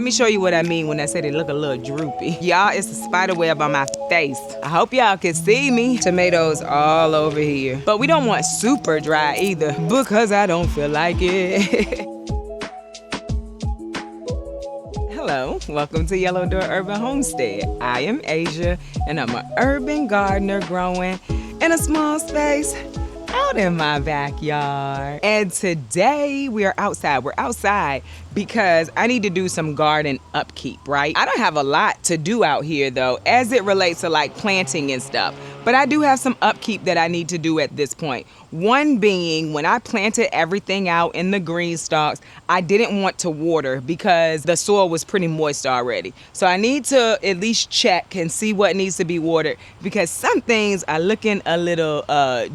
Let me show you what I mean when I say they look a little droopy. Y'all, it's a spider web on my face. I hope y'all can see me. Tomatoes all over here. But we don't want super dry either because I don't feel like it. Hello, welcome to Yellow Door Urban Homestead. I am Asia, and I'm an urban gardener growing in a small space out in my backyard. And today we are outside. We're outside because I need to do some garden upkeep, right? I don't have a lot to do out here though, as it relates to like planting and stuff. But I do have some upkeep that I need to do at this point. One being, when I planted everything out in the Greenstalks, I didn't want to water because the soil was pretty moist already. So I need to at least check and see what needs to be watered because some things are looking a little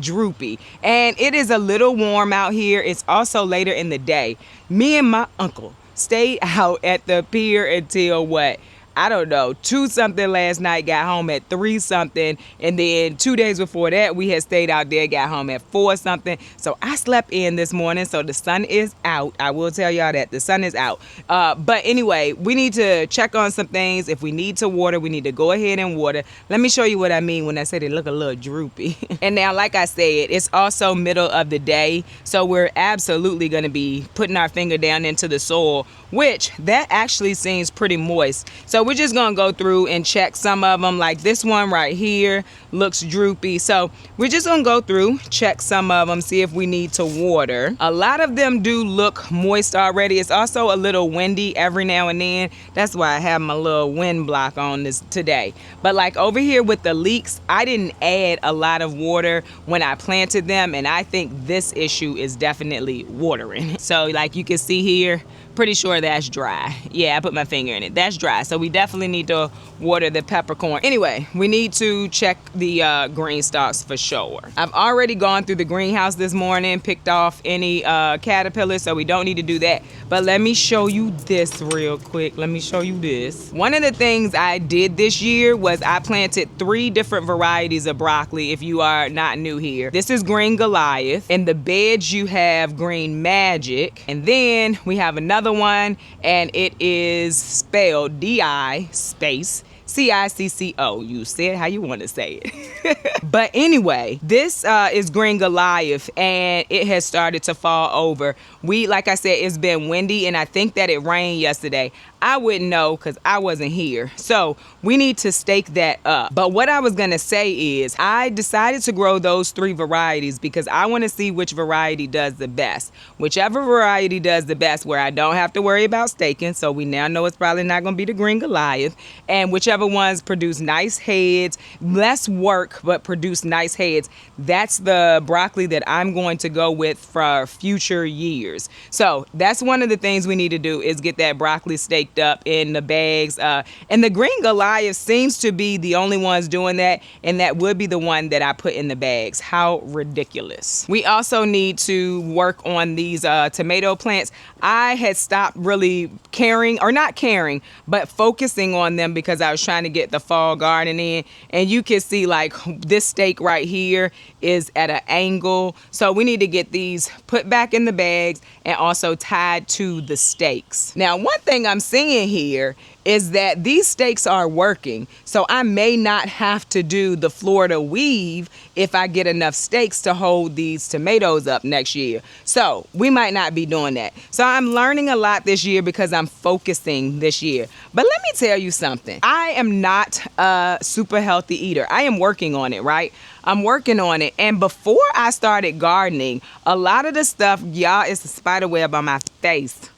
droopy. And it is a little warm out here. It's also later in the day. Me and my uncle stayed out at the pier until what? I don't know, 2-something last night, got home at 3-something, and then 2 days before that, we had stayed out there, got home at 4-something. So I slept in this morning, so the sun is out. I will tell y'all that the sun is out. But anyway, we need to check on some things. If we need to water, we need to go ahead and water. Let me show you what I mean when I say they look a little droopy. And now, like I said, it's also middle of the day, so we're absolutely gonna be putting our finger down into the soil, which that actually seems pretty moist. So we're just gonna go through and check some of them. Like this one right here looks droopy. So we're just gonna go through, check some of them, see if we need to water. A lot of them do look moist already. It's also a little windy every now and then. That's why I have my little wind block on this today. But like over here with the leeks, I didn't add a lot of water when I planted them, and I think this issue is definitely watering. So like you can see here, pretty sure that's dry. Yeah, I put my finger in it. That's dry. So we definitely need to water the peppercorn. Anyway, we need to check the Greenstalks for sure. I've already gone through the greenhouse this morning, picked off any caterpillars, so we don't need to do that. But let me show you this real quick. Let me show you this. One of the things I did this year was I planted 3 different varieties of broccoli, if you are not new here. This is Green Goliath. In the beds, you have Green Magic. And then we have another one, and it is spelled D-I space C-I-C-C-O. You say it how you want to say it. But anyway, this is Green Goliath, and it has started to fall over. Like I said, it's been windy, and I think that it rained yesterday. I wouldn't know because I wasn't here. So we need to stake that up. But what I was going to say is I decided to grow those 3 varieties because I want to see which variety does the best. Whichever variety does the best, where I don't have to worry about staking, so we now know it's probably not going to be the Green Goliath, and whichever ones produce nice heads, less work, but produce nice heads, that's the broccoli that I'm going to go with for future years. So that's one of the things we need to do is get that broccoli staked up in the bags. And the Green Goliath seems to be the only ones doing that, and that would be the one that I put in the bags. How ridiculous. We also need to work on these tomato plants. I had stopped really caring, or not caring, but focusing on them because I was trying to get the fall garden in, and you can see like this stake right here is at an angle, so we need to get these put back in the bags and also tied to the stakes. Now, one thing I'm seeing here is that these stakes are working, so I may not have to do the Florida weave if I get enough stakes to hold these tomatoes up next year. So we might not be doing that. So I'm learning a lot this year because I'm focusing this year. But let me tell you something. I am not a super healthy eater. I am working on it, right? I'm working on it. And before I started gardening, a lot of the stuff, y'all, it's a spider web on my face.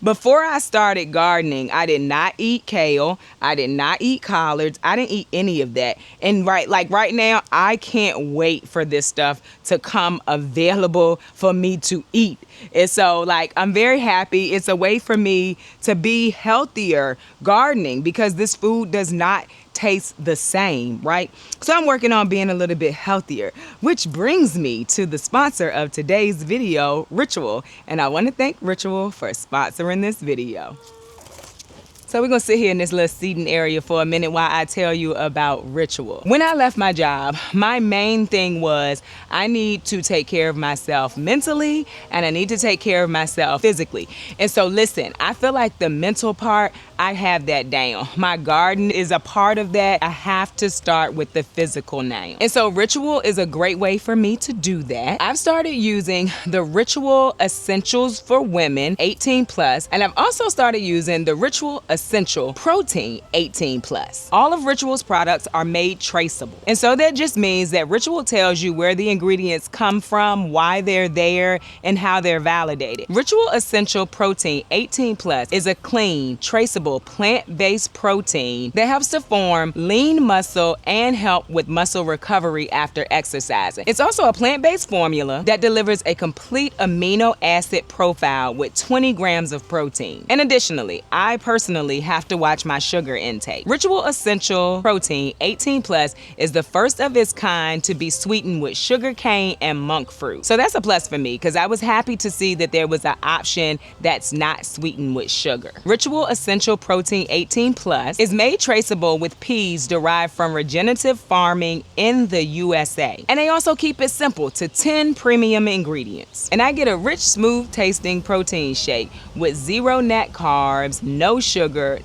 Before I started gardening, I did not eat kale. I did not eat collards. I didn't eat any of that. And right now, I can't wait for this stuff to come available for me to eat. And so like, I'm very happy. It's a way for me to be healthier gardening because this food does not taste the same, right? So I'm working on being a little bit healthier, which brings me to the sponsor of today's video, Ritual. And I want to thank Ritual for sponsoring this video. So we're gonna sit here in this little seating area for a minute while I tell you about Ritual. When I left my job, my main thing was I need to take care of myself mentally and I need to take care of myself physically. And so listen, I feel like the mental part, I have that down. My garden is a part of that. I have to start with the physical now. And so Ritual is a great way for me to do that. I've started using the Ritual Essentials for Women 18 plus, and I've also started using the Ritual Essential Protein 18 plus. All of Ritual's products are made traceable. And so that just means that Ritual tells you where the ingredients come from, why they're there, and how they're validated. Ritual Essential Protein 18 plus is a clean, traceable, plant-based protein that helps to form lean muscle and help with muscle recovery after exercising. It's also a plant-based formula that delivers a complete amino acid profile with 20 grams of protein. And additionally, I personally have to watch my sugar intake. Ritual Essential Protein 18 plus is the first of its kind to be sweetened with sugar cane and monk fruit. So that's a plus for me because I was happy to see that there was an option that's not sweetened with sugar. Ritual Essential Protein 18 plus is made traceable with peas derived from regenerative farming in the USA. And they also keep it simple to 10 premium ingredients. And I get a rich, smooth tasting protein shake with zero net carbs, no sugar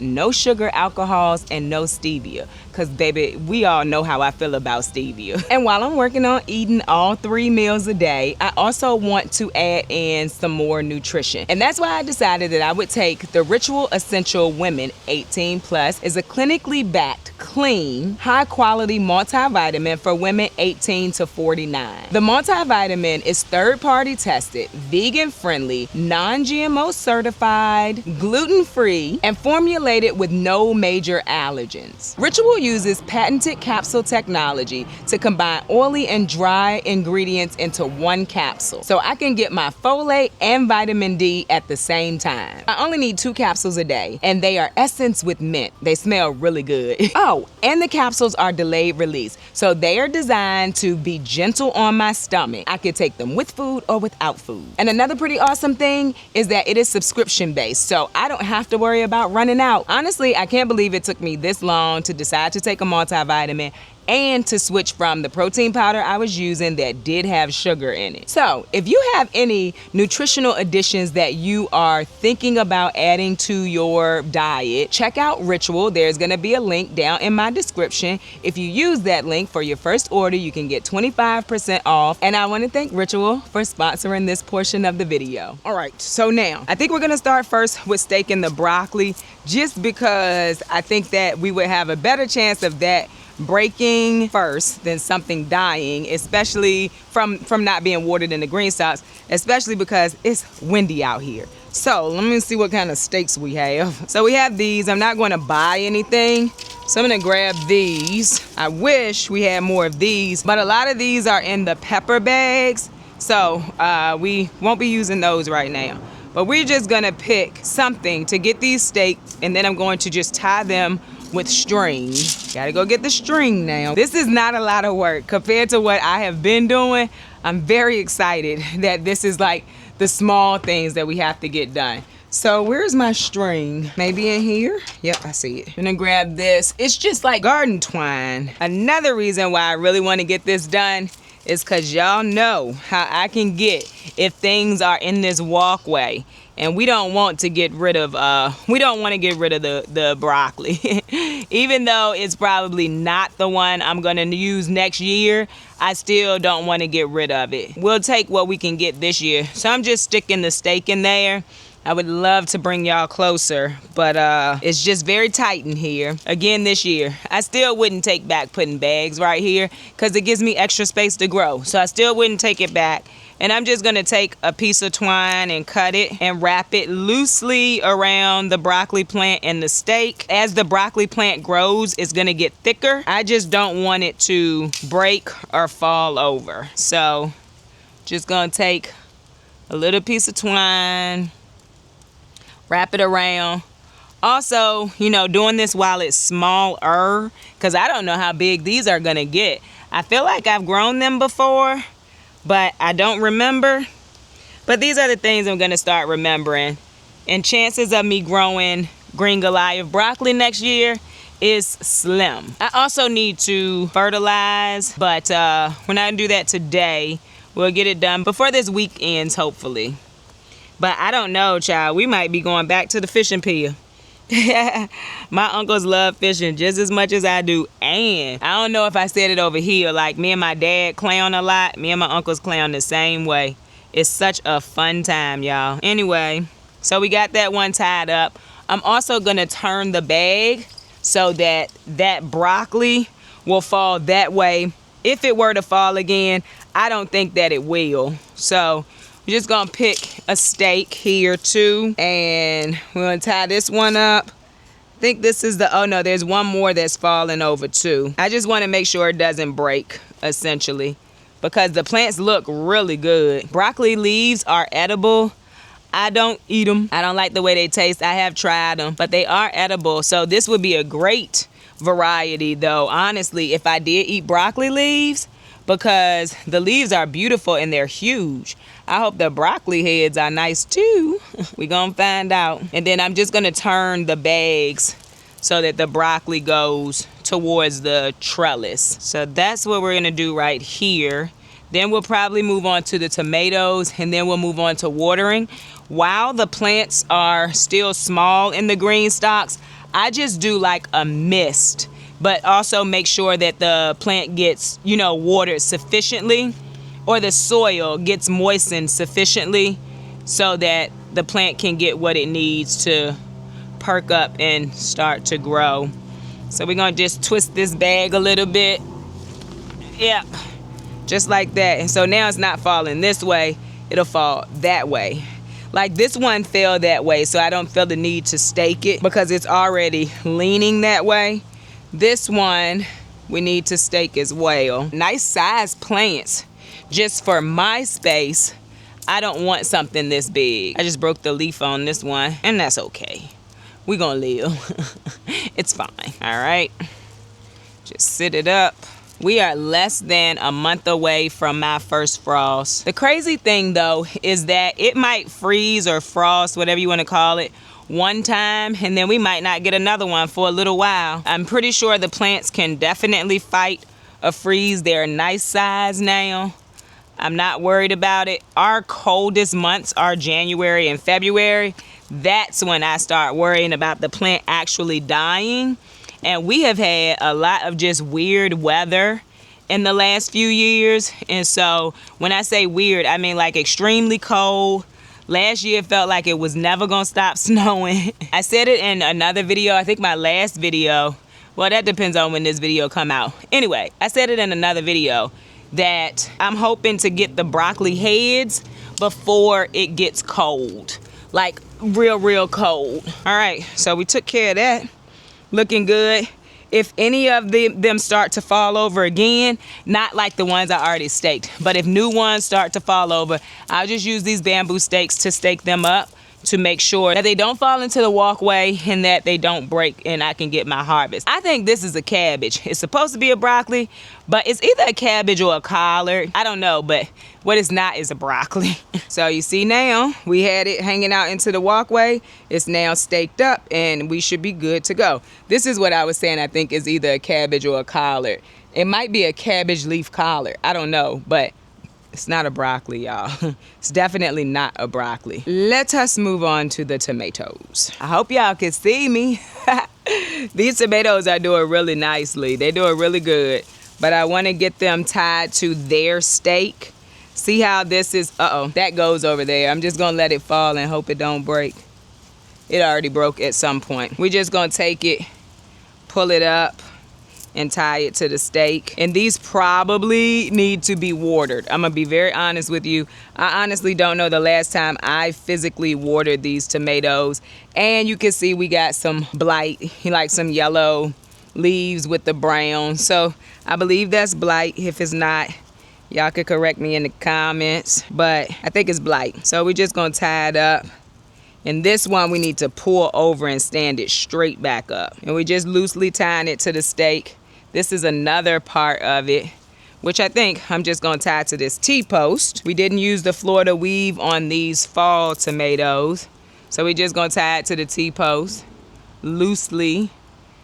alcohols, and no stevia. Cause baby, we all know how I feel about stevia. And while I'm working on eating all 3 meals a day, I also want to add in some more nutrition. And that's why I decided that I would take the Ritual Essential Women 18 plus is a clinically backed, clean, high quality multivitamin for women 18 to 49. The multivitamin is third-party tested, vegan friendly, non-GMO certified, gluten-free, and formulated with no major allergens. Ritual uses patented capsule technology to combine oily and dry ingredients into one capsule, so I can get my folate and vitamin D at the same time. I only need 2 capsules a day, and they are essence with mint. They smell really good. Oh, and the capsules are delayed release, so they are designed to be gentle on my stomach. I could take them with food or without food. And another pretty awesome thing is that it is subscription based, so I don't have to worry about running out. Honestly, I can't believe it took me this long to decide to take a multivitamin and to switch from the protein powder I was using that did have sugar in it. So if you have any nutritional additions that you are thinking about adding to your diet, check out Ritual. There's gonna be a link down in my description. If you use that link for your first order, you can get 25% off. And I wanna thank Ritual for sponsoring this portion of the video. All right, so now, I think we're gonna start first with steaking the broccoli, just because I think that we would have a better chance of that breaking first than something dying, especially from not being watered in the Greenstalks, especially because it's windy out here. So let me see what kind of steaks we have. So we have these. I'm not going to buy anything, so I'm going to grab these. I wish we had more of these, but a lot of these are in the pepper bags, so we won't be using those right now. But we're just gonna pick something to get these steaks, and then I'm going to just tie them with string. Gotta go get the string now. This is not a lot of work compared to what I have been doing. I'm very excited that this is like the small things that we have to get done. So where's my string? Maybe in here? Yep, I see it. I'm gonna grab this. It's just like garden twine. Another reason why I really wanna get this done is because y'all know how I can get if things are in this walkway. And we don't want to get rid of, the broccoli. Even though it's probably not the one I'm gonna use next year, I still don't want to get rid of it. We'll take what we can get this year. So I'm just sticking the steak in there. I would love to bring y'all closer, but it's just very tight in here. Again, this year, I still wouldn't take back putting bags right here because it gives me extra space to grow. So I still wouldn't take it back. And I'm just gonna take a piece of twine and cut it and wrap it loosely around the broccoli plant and the steak. As the broccoli plant grows, it's gonna get thicker. I just don't want it to break or fall over. So just gonna take a little piece of twine, wrap it around. Also, you know, doing this while it's smaller, because I don't know how big these are gonna get. I feel like I've grown them before, but I don't remember. But these are the things I'm gonna start remembering. And chances of me growing green Goliath broccoli next year is slim. I also need to fertilize, but we're not gonna do that today. We'll get it done before this week ends, hopefully. But I don't know, child. We might be going back to the fishing pier. My uncles love fishing just as much as I do. And I don't know if I said it over here, like me and my dad clown a lot. Me and my uncles clown the same way. It's such a fun time, y'all. Anyway, so we got that one tied up. I'm also gonna turn the bag so that that broccoli will fall that way. If it were to fall again, I don't think that it will. So we're just gonna pick a stake here too, and we're gonna tie this one up. I think this is the, oh no, there's one more that's falling over too. I just wanna make sure it doesn't break, essentially, because the plants look really good. Broccoli leaves are edible. I don't eat them. I don't like the way they taste. I have tried them, but they are edible. So this would be a great variety though, honestly, if I did eat broccoli leaves, because the leaves are beautiful and they're huge. I hope the broccoli heads are nice too. We gonna find out. And then I'm just gonna turn the bags so that the broccoli goes towards the trellis. So that's what we're gonna do right here. Then we'll probably move on to the tomatoes, and then we'll move on to watering. While the plants are still small in the green stalks, I just do like a mist, but also make sure that the plant gets, you know, watered sufficiently, or the soil gets moistened sufficiently so that the plant can get what it needs to perk up and start to grow. So we're gonna just twist this bag a little bit. Yep. Just like that. And so now it's not falling this way, it'll fall that way. Like this one fell that way, so I don't feel the need to stake it because it's already leaning that way. This one we need to stake as well. Nice size plants. Just for my space, I don't want something this big. I just broke the leaf on this one, and that's okay. We're gonna live. It's fine. All right. Just sit it up. We are less than a month away from my first frost. The crazy thing though is that it might freeze or frost, whatever you want to call it, one time, and then we might not get another one for a little while. I'm pretty sure the plants can definitely fight a freeze. They're a nice size now. I'm not worried about it. Our coldest months are January and February. That's when I start worrying about the plant actually dying. And we have had a lot of just weird weather in the last few years. And so when I say weird, I mean like extremely cold. Last year it felt like it was never gonna stop snowing. I said it in another video, I think my last video. Well, that depends on when this video come out. Anyway, I said it in another video that I'm hoping to get the broccoli heads before it gets cold. Like real cold. All right, so we took care of that. Looking good. If any of them start to fall over again, not like the ones I already staked, but if new ones start to fall over, I'll just use these bamboo stakes to stake them up to make sure that they don't fall into the walkway and that they don't break and I can get my harvest. I think this is a cabbage. It's supposed to be a broccoli, but it's either a cabbage or a collard. I don't know, but what it's not is a broccoli. So you see now, we had it hanging out into the walkway. It's now staked up and we should be good to go. This is what I was saying I think is either a cabbage or a collard. It might be a cabbage leaf collard. I don't know, but it's not a broccoli, y'all. It's definitely not a broccoli. Let us move on to the tomatoes. I hope y'all can see me. These tomatoes are doing really nicely. They're doing really good. But I want to get them tied to their stake. See how this is, that goes over there. I'm just gonna let it fall and hope it don't break. It already broke at some point. We're just gonna take it, pull it up, and tie it to the stake. And these probably need to be watered. I'm gonna be very honest with you. I honestly don't know the last time I physically watered these tomatoes. And you can see we got some blight, like some yellow leaves with the brown. So I believe that's blight. If it's not, y'all could correct me in the comments, but I think it's blight. So we're just gonna tie it up. And this one we need to pull over and stand it straight back up. And we're just loosely tying it to the stake. This is another part of it, which I think I'm just gonna tie to this T-post. We didn't use the Florida weave on these fall tomatoes, so we're just gonna tie it to the T-post. loosely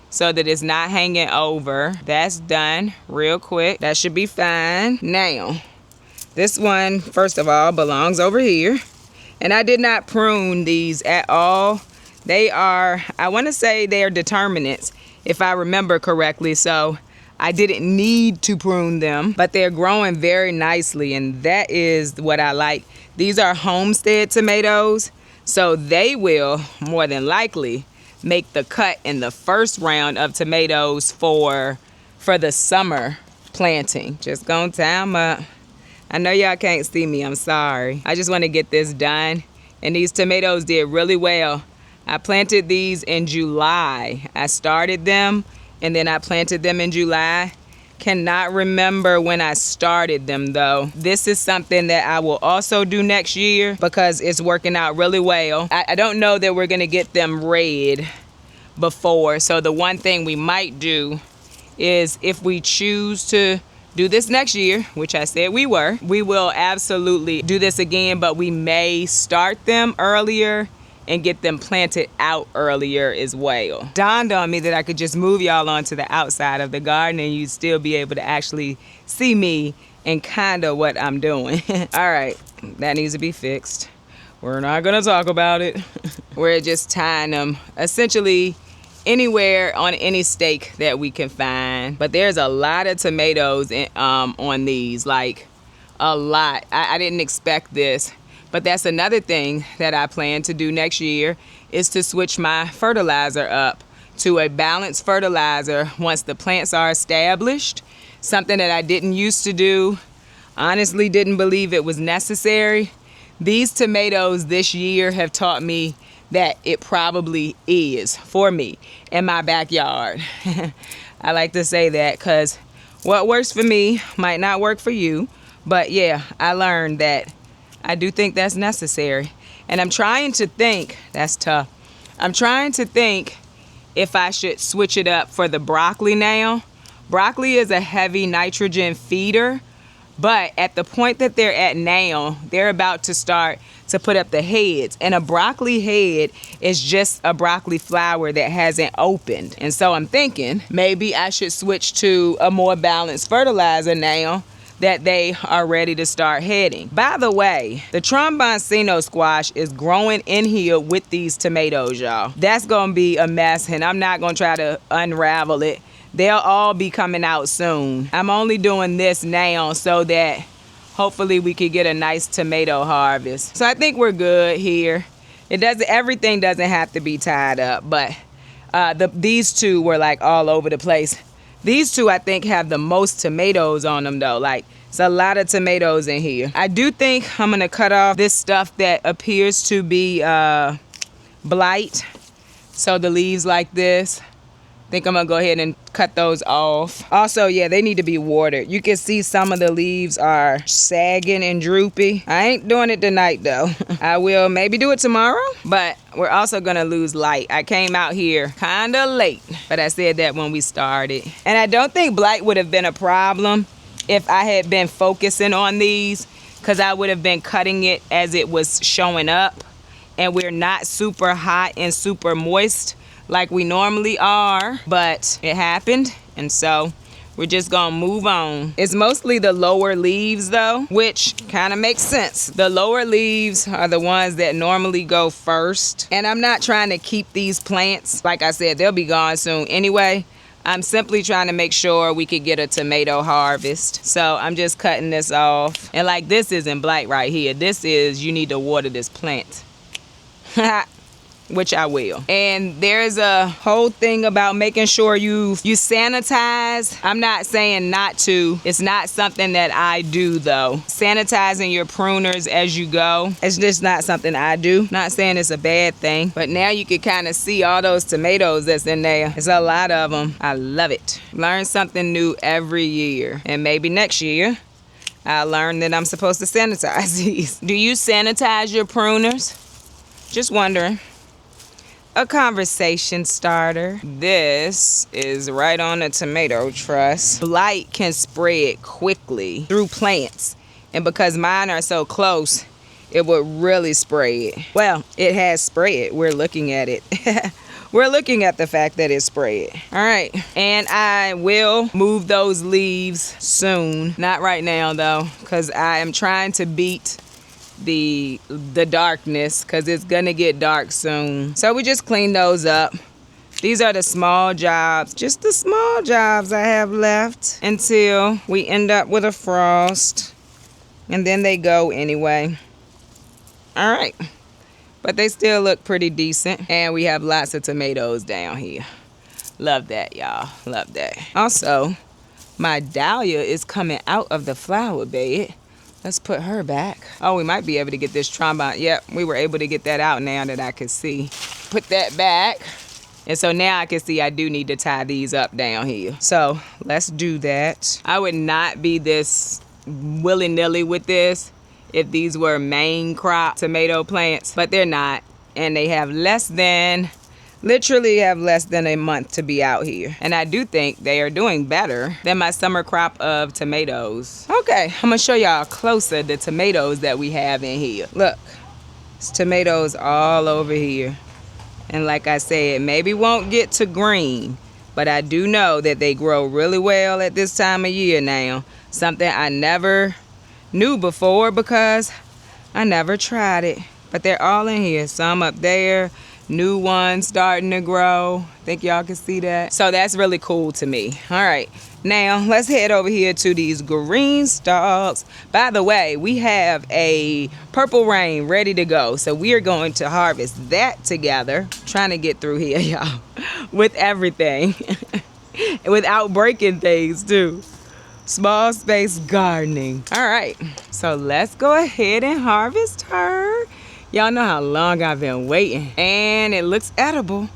so that it's not hanging over. That's done real quick. That should be fine. Now, this one, first of all, belongs over here. And I did not prune these at all. They are, I want to say they are determinants, if I remember correctly. So I didn't need to prune them, but they're growing very nicely. And that is what I like. These are Homestead tomatoes. So they will more than likely make the cut in the first round of tomatoes for the summer planting. Just gonna tie them up. I know y'all can't see me, I'm sorry. I just want to get this done. And these tomatoes did really well. I planted these in July. I started them and then I planted them in July. Cannot remember when I started them though. This is something that I will also do next year because it's working out really well. I don't know that we're gonna get them red before. So the one thing we might do is, if we choose to do this next year, which I said we will absolutely do this again, but we may start them earlier and get them planted out earlier as well. Dawned on me that I could just move y'all onto the outside of the garden and you'd still be able to actually see me and kind of what I'm doing. All right, that needs to be fixed. We're not gonna talk about it. We're just tying them essentially anywhere on any stake that we can find. But there's a lot of tomatoes on these, like a lot. I didn't expect this. But that's another thing that I plan to do next year, is to switch my fertilizer up to a balanced fertilizer once the plants are established. Something that I didn't used to do. Honestly, didn't believe it was necessary. These tomatoes this year have taught me that it probably is for me in my backyard. I like to say that because what works for me might not work for you. But yeah, I learned that I do think that's necessary. And I'm trying to think, that's tough. I'm trying to think if I should switch it up for the broccoli now. Broccoli is a heavy nitrogen feeder, but at the point that they're at now, they're about to start to put up the heads. And a broccoli head is just a broccoli flower that hasn't opened. And so I'm thinking maybe I should switch to a more balanced fertilizer now that they are ready to start heading. By the way, the tromboncino squash is growing in here with these tomatoes, y'all. That's gonna be a mess, and I'm not gonna try to unravel it. They'll all be coming out soon. I'm only doing this now so that hopefully we could get a nice tomato harvest. So I think we're good here. Everything doesn't have to be tied up, but these two were like all over the place. These two, I think, have the most tomatoes on them, though. Like, it's a lot of tomatoes in here. I do think I'm going to cut off this stuff that appears to be blight. So the leaves like this. I think I'm going to go ahead and cut those off. Also, yeah, they need to be watered. You can see some of the leaves are sagging and droopy. I ain't doing it tonight, though. I will maybe do it tomorrow, but we're also going to lose light. I came out here kind of late, but I said that when we started. And I don't think blight would have been a problem if I had been focusing on these, because I would have been cutting it as it was showing up. And we're not super hot and super moist like we normally are, but it happened, and so we're just gonna move on. It's mostly the lower leaves though, which kind of makes sense. The lower leaves are the ones that normally go first, and I'm not trying to keep these plants. Like I said, they'll be gone soon anyway. I'm simply trying to make sure we could get a tomato harvest. So I'm just cutting this off. And like, this isn't blight right here. This is, you need to water this plant. Which I will. And there's a whole thing about making sure you sanitize. I'm not saying not to. It's not something that I do though. Sanitizing your pruners as you go. It's just not something I do. Not saying it's a bad thing, but now you can kind of see all those tomatoes that's in there. There's a lot of them. I love it. Learn something new every year. And maybe next year I learn that I'm supposed to sanitize these. Do you sanitize your pruners? Just wondering. A conversation starter. This is right on a tomato truss. Blight can spread quickly through plants, and because mine are so close, it would really spread. Well, it has spread. We're looking at it. we're looking at the fact that it's spread. All right, and I will move those leaves soon. Not right now though, because I am trying to beat the darkness, because it's gonna get dark soon. So we just clean those up. These are the small jobs, just the small jobs I have left until we end up with a frost, and then they go anyway. All right, but they still look pretty decent, and we have lots of tomatoes down here. Love that, y'all, love that. Also, my dahlia is coming out of the flower bed. Let's put her back. Oh, we might be able to get this trombone. Yep, we were able to get that out now that I can see. Put that back. And so now I can see I do need to tie these up down here. So let's do that. I would not be this willy-nilly with this if these were main crop tomato plants, but they're not. And they have literally have less than a month to be out here. And I do think they are doing better than my summer crop of tomatoes. Okay, I'm gonna show y'all closer the tomatoes that we have in here. Look, it's tomatoes all over here. And like I said, maybe won't get to green, but I do know that they grow really well at this time of year now. Something I never knew before because I never tried it. But they're all in here. Some up there, new ones starting to grow. Think y'all can see that? So that's really cool to me. All right, now let's head over here to these Greenstalks. By the way, we have a purple rain ready to go. So we are going to harvest that together. Trying to get through here, y'all, with everything. Without breaking things too. Small space gardening. All right, so let's go ahead and harvest her. Y'all know how long I've been waiting, and it looks edible.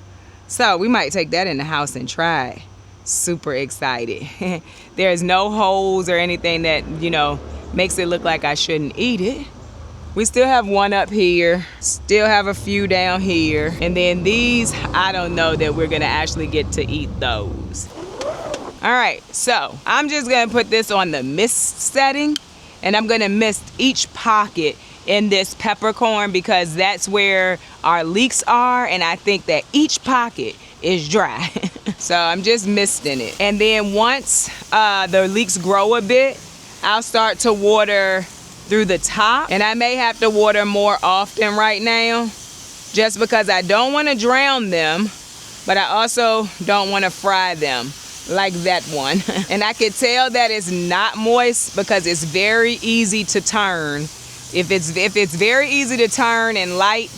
So we might take that in the house and try it. Super excited. There's no holes or anything that, you know, makes it look like I shouldn't eat it. We still have one up here, still have a few down here, and then these, I don't know that we're gonna actually get to eat those. All right, so I'm just gonna put this on the mist setting, and I'm gonna mist each pocket in this peppercorn because that's where our leeks are, and I think that each pocket is dry. So I'm just misting it. And then once the leeks grow a bit, I'll start to water through the top, and I may have to water more often right now just because I don't want to drown them, but I also don't want to fry them like that one. And I can tell that it's not moist because it's very easy to turn. If it's very easy to turn and light,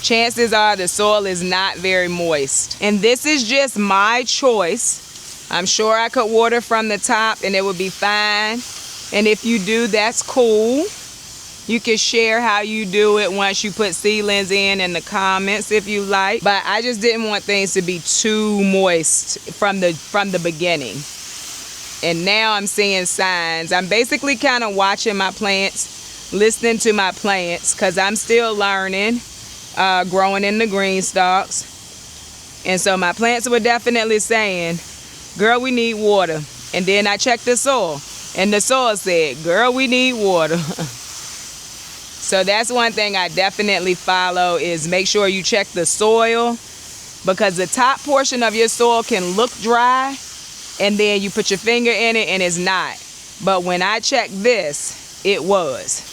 chances are the soil is not very moist. And this is just my choice. I'm sure I could water from the top and it would be fine. And if you do, that's cool. You can share how you do it once you put seedlings in the comments if you like. But I just didn't want things to be too moist from the beginning. And now I'm seeing signs. I'm basically kind of watching my plants, listening to my plants, because I'm still learning, growing in the Greenstalks. And so my plants were definitely saying, girl, we need water. And then I checked the soil, and the soil said, girl, we need water. So that's one thing I definitely follow, is make sure you check the soil, because the top portion of your soil can look dry and then you put your finger in it and it's not. But when I checked this, it was.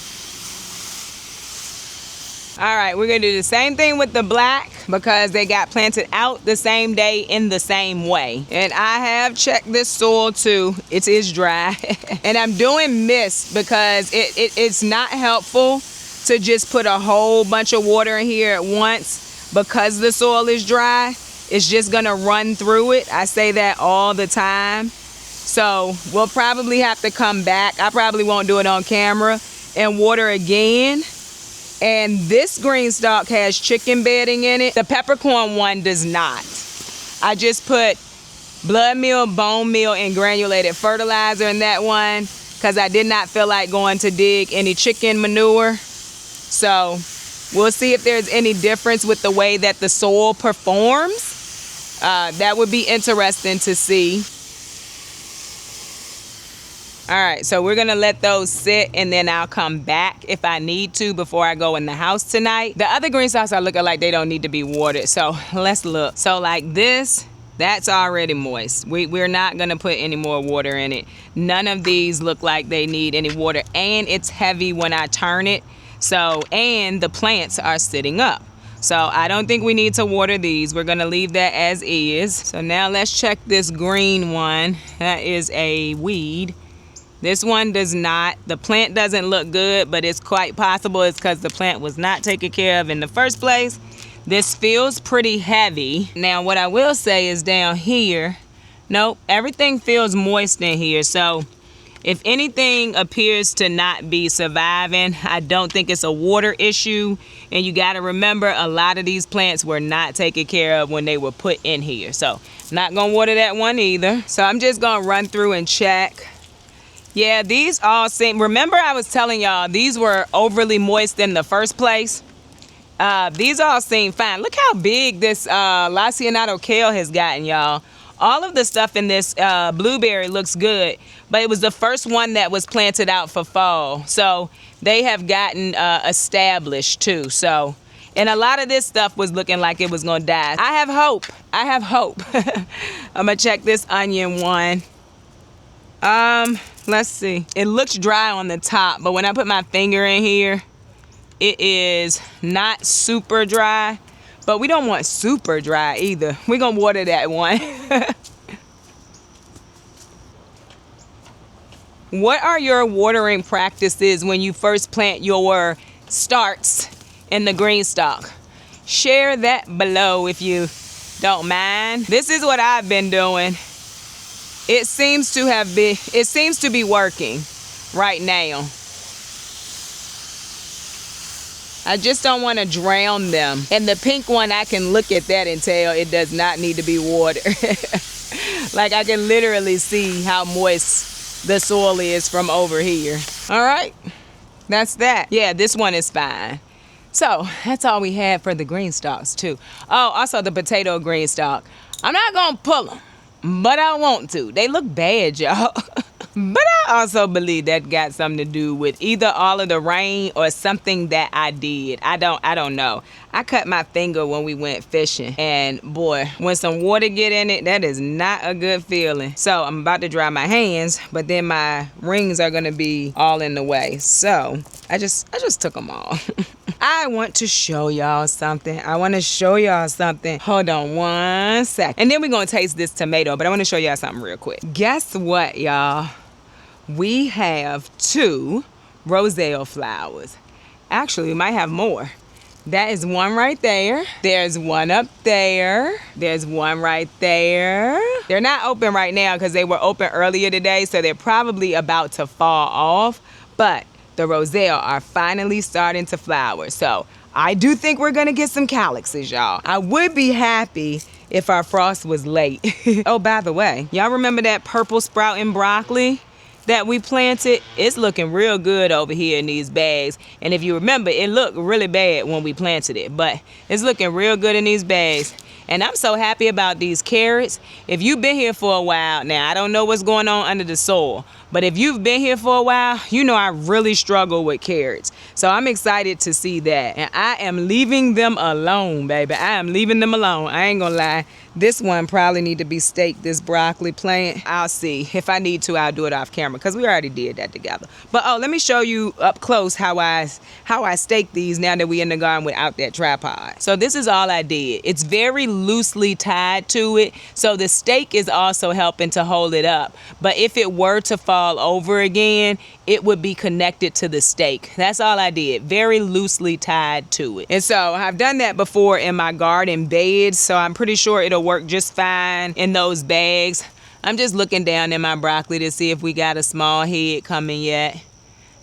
All right, we're gonna do the same thing with the black because they got planted out the same day in the same way. And I have checked this soil too. It is dry. And I'm doing mist because it's not helpful to just put a whole bunch of water in here at once because the soil is dry. It's just gonna run through it. I say that all the time. So we'll probably have to come back. I probably won't do it on camera and water again. And this Greenstalk has chicken bedding in it. The peppercorn one does not. I just put blood meal, bone meal, and granulated fertilizer in that one because I did not feel like going to dig any chicken manure. So we'll see if there's any difference with the way that the soil performs. That would be interesting to see. All right, so we're gonna let those sit and then I'll come back if I need to before I go in the house tonight. The other green stalks are looking like they don't need to be watered, so let's look. So like this, that's already moist. We're not gonna put any more water in it. None of these look like they need any water, and it's heavy when I turn it. So, and the plants are sitting up. So I don't think we need to water these. We're gonna leave that as is. So now let's check this green one. That is a weed. This one does not. The plant doesn't look good, but it's quite possible it's because the plant was not taken care of in the first place. This feels pretty heavy. Now, what I will say is down here, nope, everything feels moist in here. So if anything appears to not be surviving, I don't think it's a water issue. And you got to remember, a lot of these plants were not taken care of when they were put in here. So not going to water that one either. So I'm just going to run through and check. Yeah, these all seem, remember I was telling y'all these were overly moist in the first place? These all seem fine. Look how big this Lacinato kale has gotten, y'all. All of the stuff in this blueberry looks good, but it was the first one that was planted out for fall. So they have gotten established too. So, and a lot of this stuff was looking like it was gonna die. I have hope. I have hope. I'm gonna check this onion one. Let's see. It looks dry on the top, but when I put my finger in here, it is not super dry, but we don't want super dry either. We're gonna water that one. What are your watering practices when you first plant your starts in the Greenstalk? Share that below if you don't mind. This is what I've been doing. It seems to be working right now. I just don't want to drown them. And the pink one, I can look at that and tell it does not need to be watered. Like I can literally see how moist the soil is from over here. All right, that's that. Yeah, this one is fine. So that's all we had for the green stalks too. Oh, also the potato green stalk. I'm not gonna pull them, but I want to. They look bad, y'all. But I also believe that got something to do with either all of the rain or something that I did. I don't know. I cut my finger when we went fishing, and boy, when some water get in it, that is not a good feeling. So I'm about to dry my hands, but then my rings are gonna be all in the way. So I just took them all. I want to show y'all something. Hold on one second. And then we're gonna taste this tomato, but I wanna show y'all something real quick. Guess what, y'all? We have 2 roselle flowers. Actually, we might have more. That is one right there. There's one up there. There's one right there. They're not open right now because they were open earlier today, so they're probably about to fall off. But the roselle are finally starting to flower. So I do think we're gonna get some calyxes, y'all. I would be happy if our frost was late. Oh, by the way, y'all remember that purple sprouting broccoli that we planted? It's looking real good over here in these bags. And if you remember, it looked really bad when we planted it, but it's looking real good in these bags. And I'm so happy about these carrots. If you've been here for a while, now I don't know what's going on under the soil, but if you've been here for a while, you know I really struggle with carrots. So I'm excited to see that. And I am leaving them alone, baby. I am leaving them alone. I ain't gonna lie. This one probably need to be staked, this broccoli plant. I'll see. If I need to, I'll do it off camera because we already did that together. But oh, let me show you up close how I stake these now that we in the garden without that tripod. So this is all I did. It's very loosely tied to it. So the stake is also helping to hold it up. But if it were to fall over again, it would be connected to the stake. That's all I did. Very loosely tied to it. And so I've done that before in my garden beds. So I'm pretty sure it'll work just fine in those bags. I'm just looking down in my broccoli to see if we got a small head coming yet.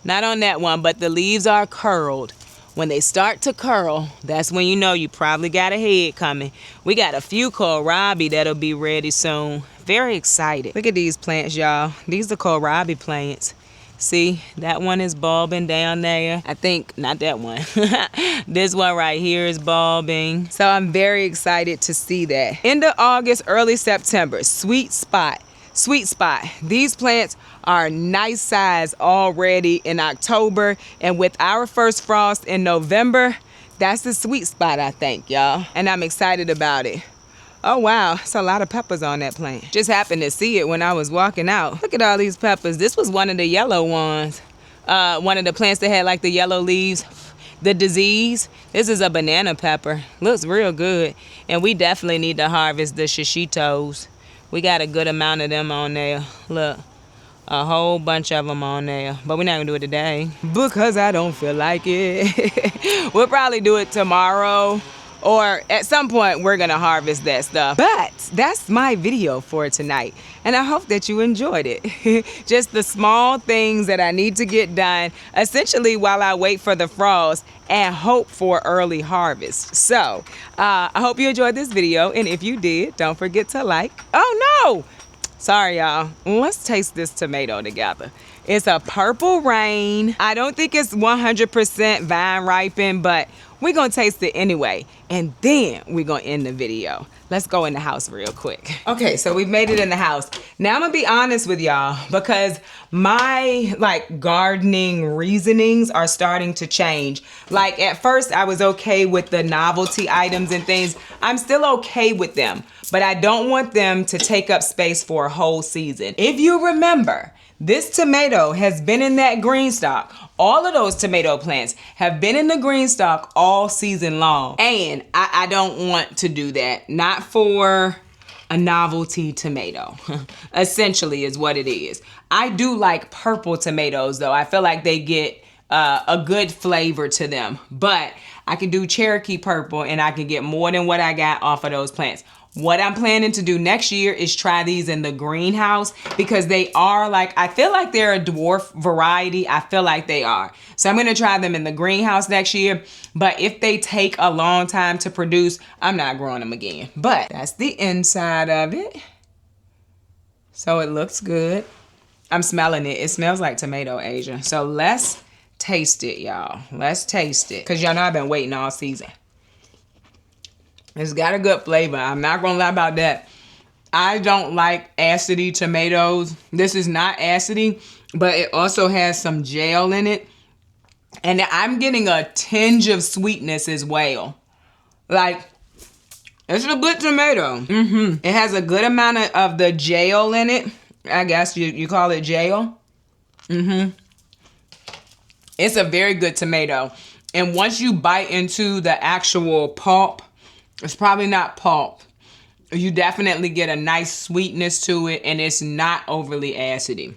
Not on that one, but the leaves are curled. When they start to curl, that's when you know you probably got a head coming. We got a few kohlrabi that'll be ready soon. Very excited. Look at these plants, y'all. These are kohlrabi plants. See, that one is bulbing down there. I think, not that one. This one right here is bulbing. So I'm very excited to see that. End of August, early September, sweet spot sweet spot. These plants are nice size already in October, and with our first frost in November, that's the sweet spot, I think, y'all. And I'm excited about it. Oh wow, it's a lot of peppers on that plant. Just happened to see it when I was walking out. Look at all these peppers. This was one of the yellow ones. One of the plants that had like the yellow leaves, the disease. This is a banana pepper. Looks real good. And we definitely need to harvest the shishitos. We got a good amount of them on there. Look, a whole bunch of them on there. But we're not gonna do it today because I don't feel like it. We'll probably do it tomorrow, or at some point we're gonna harvest that stuff. But that's my video for tonight, and I hope that you enjoyed it. Just the small things that I need to get done, essentially while I wait for the frost and hope for early harvest. So I hope you enjoyed this video, and if you did, don't forget to like. Oh no! Sorry, y'all. Let's taste this tomato together. It's a purple rain. I don't think it's 100% vine ripened, but we're gonna taste it anyway. And then we're gonna end the video. Let's go in the house real quick. Okay, so we've made it in the house. Now I'm gonna be honest with y'all because my gardening reasonings are starting to change. Like at first I was okay with the novelty items and things. I'm still okay with them, but I don't want them to take up space for a whole season. If you remember, this tomato has been in that Greenstalk. All of those tomato plants have been in the Greenstalk all season long. And I don't want to do that. Not for a novelty tomato, essentially is what it is. I do like purple tomatoes though. I feel like they get a good flavor to them. But I can do Cherokee purple and I can get more than what I got off of those plants. What I'm planning to do next year is try these in the greenhouse because they are I feel like they're a dwarf variety. I feel like they are. So I'm gonna try them in the greenhouse next year. But if they take a long time to produce, I'm not growing them again. But that's the inside of it. So it looks good. I'm smelling it. It smells like tomato, Asia. So let's taste it, y'all. Let's taste it. Because y'all know I've been waiting all season. It's got a good flavor. I'm not gonna lie about that. I don't like acidy tomatoes. This is not acidy, but it also has some gel in it. And I'm getting a tinge of sweetness as well. It's a good tomato. It has a good amount of the gel in it. I guess you call it gel. It's a very good tomato. And once you bite into the actual pulp, it's probably not pulp. You definitely get a nice sweetness to it, and it's not overly acidy.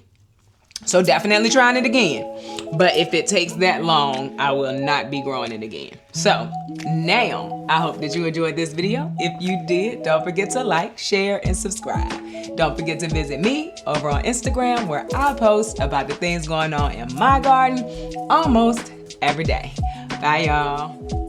So definitely trying it again. But if it takes that long, I will not be growing it again. So now, I hope that you enjoyed this video. If you did, don't forget to like, share, and subscribe. Don't forget to visit me over on Instagram where I post about the things going on in my garden almost every day. Bye, y'all.